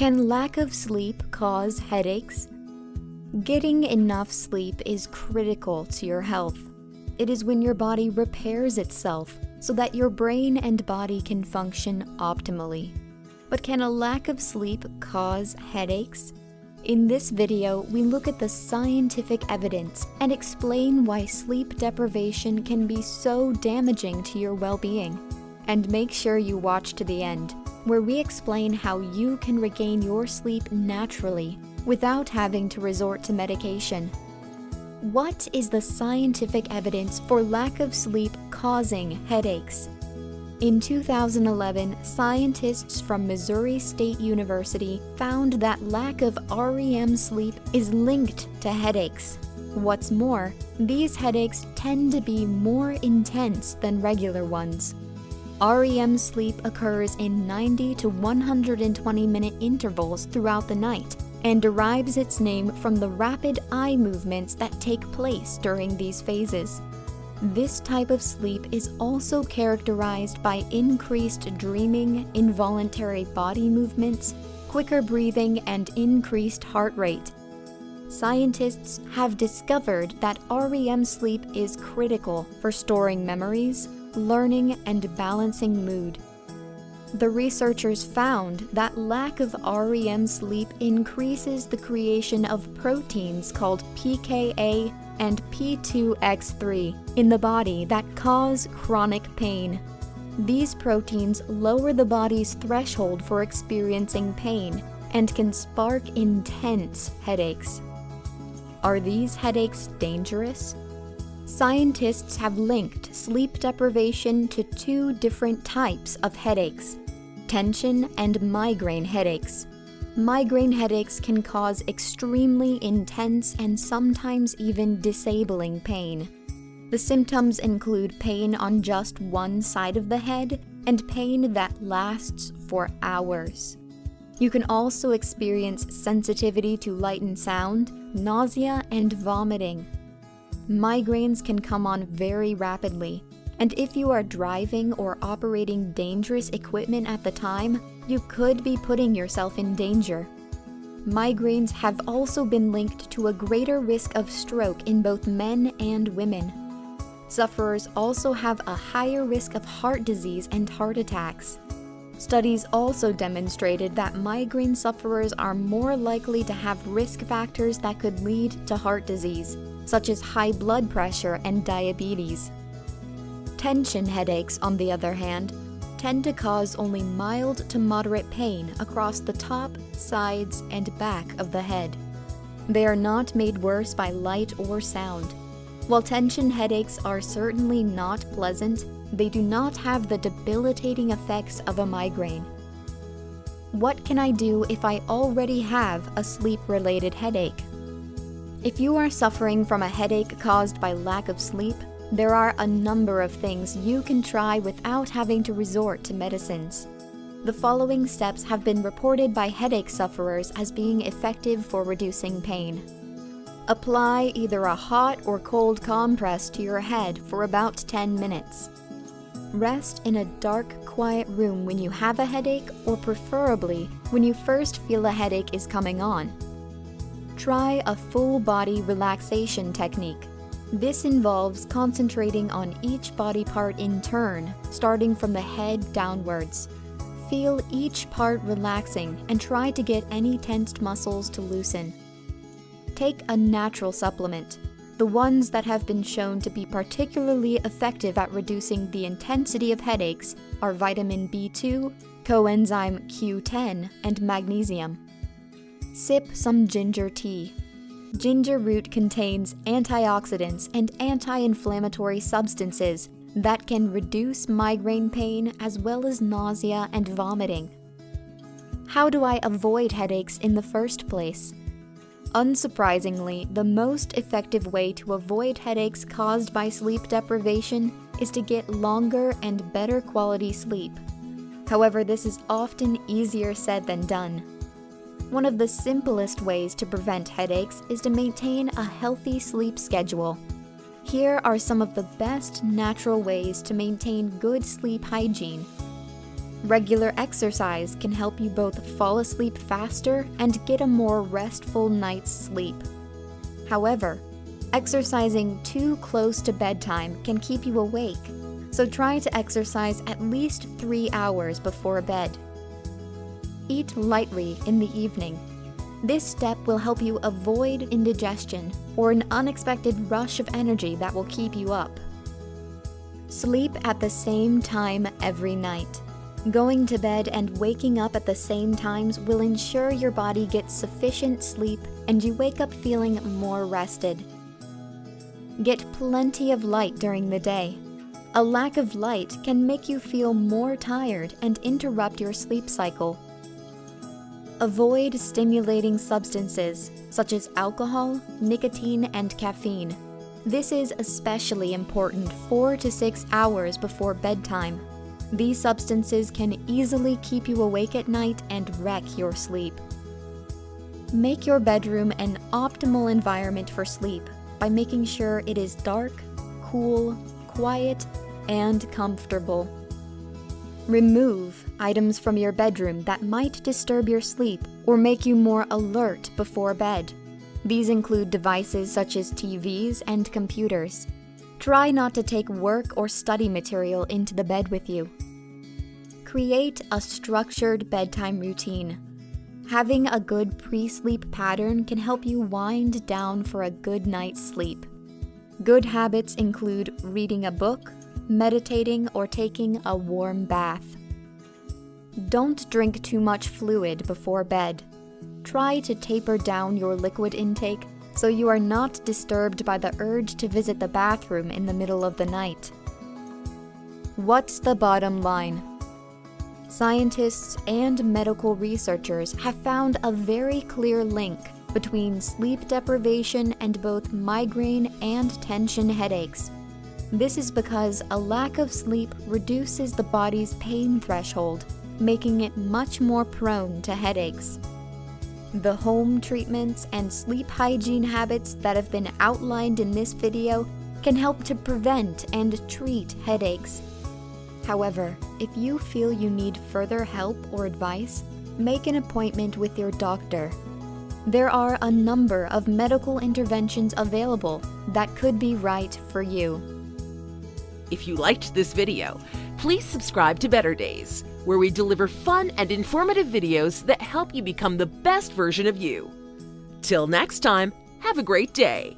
Can lack of sleep cause headaches? Getting enough sleep is critical to your health. It is when your body repairs itself so that your brain and body can function optimally. But can a lack of sleep cause headaches? In this video, we look at the scientific evidence and explain why sleep deprivation can be so damaging to your well-being. And make sure you watch to the end, where we explain how you can regain your sleep naturally without having to resort to medication. What is the scientific evidence for lack of sleep causing headaches? In 2011, scientists from Missouri State University found that lack of REM sleep is linked to headaches. What's more, these headaches tend to be more intense than regular ones. REM sleep occurs in 90 to 120-minute intervals throughout the night and derives its name from the rapid eye movements that take place during these phases. This type of sleep is also characterized by increased dreaming, involuntary body movements, quicker breathing, and increased heart rate. Scientists have discovered that REM sleep is critical for storing memories, learning, and balancing mood. The researchers found that lack of REM sleep increases the creation of proteins called PKA and P2X3 in the body that cause chronic pain. These proteins lower the body's threshold for experiencing pain and can spark intense headaches. Are these headaches dangerous? Scientists have linked sleep deprivation to two different types of headaches: tension and migraine headaches. Migraine headaches can cause extremely intense and sometimes even disabling pain. The symptoms include pain on just one side of the head and pain that lasts for hours. You can also experience sensitivity to light and sound, nausea, and vomiting. Migraines can come on very rapidly, and if you are driving or operating dangerous equipment at the time, you could be putting yourself in danger. Migraines have also been linked to a greater risk of stroke in both men and women. Sufferers also have a higher risk of heart disease and heart attacks. Studies also demonstrated that migraine sufferers are more likely to have risk factors that could lead to heart disease, such as high blood pressure and diabetes. Tension headaches, on the other hand, tend to cause only mild to moderate pain across the top, sides, and back of the head. They are not made worse by light or sound. While tension headaches are certainly not pleasant, they do not have the debilitating effects of a migraine. What can I do if I already have a sleep-related headache? If you are suffering from a headache caused by lack of sleep, there are a number of things you can try without having to resort to medicines. The following steps have been reported by headache sufferers as being effective for reducing pain. Apply either a hot or cold compress to your head for about 10 minutes. Rest in a dark, quiet room when you have a headache, or preferably when you first feel a headache is coming on. Try a full-body relaxation technique. This involves concentrating on each body part in turn, starting from the head downwards. Feel each part relaxing and try to get any tensed muscles to loosen. Take a natural supplement. The ones that have been shown to be particularly effective at reducing the intensity of headaches are vitamin B2, coenzyme Q10, and magnesium. Sip some ginger tea. Ginger root contains antioxidants and anti-inflammatory substances that can reduce migraine pain as well as nausea and vomiting. How do I avoid headaches in the first place? Unsurprisingly, the most effective way to avoid headaches caused by sleep deprivation is to get longer and better quality sleep. However, this is often easier said than done. One of the simplest ways to prevent headaches is to maintain a healthy sleep schedule. Here are some of the best natural ways to maintain good sleep hygiene. Regular exercise can help you both fall asleep faster and get a more restful night's sleep. However, exercising too close to bedtime can keep you awake, so try to exercise at least 3 hours before bed. Eat lightly in the evening. This step will help you avoid indigestion or an unexpected rush of energy that will keep you up. Sleep at the same time every night. Going to bed and waking up at the same times will ensure your body gets sufficient sleep and you wake up feeling more rested. Get plenty of light during the day. A lack of light can make you feel more tired and interrupt your sleep cycle. Avoid stimulating substances such as alcohol, nicotine, and caffeine. This is especially important 4 to 6 hours before bedtime. These substances can easily keep you awake at night and wreck your sleep. Make your bedroom an optimal environment for sleep by making sure it is dark, cool, quiet, and comfortable. Remove items from your bedroom that might disturb your sleep or make you more alert before bed. These include devices such as TVs and computers. Try not to take work or study material into the bed with you. Create a structured bedtime routine. Having a good pre-sleep pattern can help you wind down for a good night's sleep. Good habits include reading a book, meditating, or taking a warm bath. Don't drink too much fluid before bed. Try to taper down your liquid intake so you are not disturbed by the urge to visit the bathroom in the middle of the night. What's the bottom line? Scientists and medical researchers have found a very clear link between sleep deprivation and both migraine and tension headaches. This is because a lack of sleep reduces the body's pain threshold, making it much more prone to headaches. The home treatments and sleep hygiene habits that have been outlined in this video can help to prevent and treat headaches. However, if you feel you need further help or advice, make an appointment with your doctor. There are a number of medical interventions available that could be right for you. If you liked this video, please subscribe to Better Days, where we deliver fun and informative videos that help you become the best version of you. Till next time, have a great day.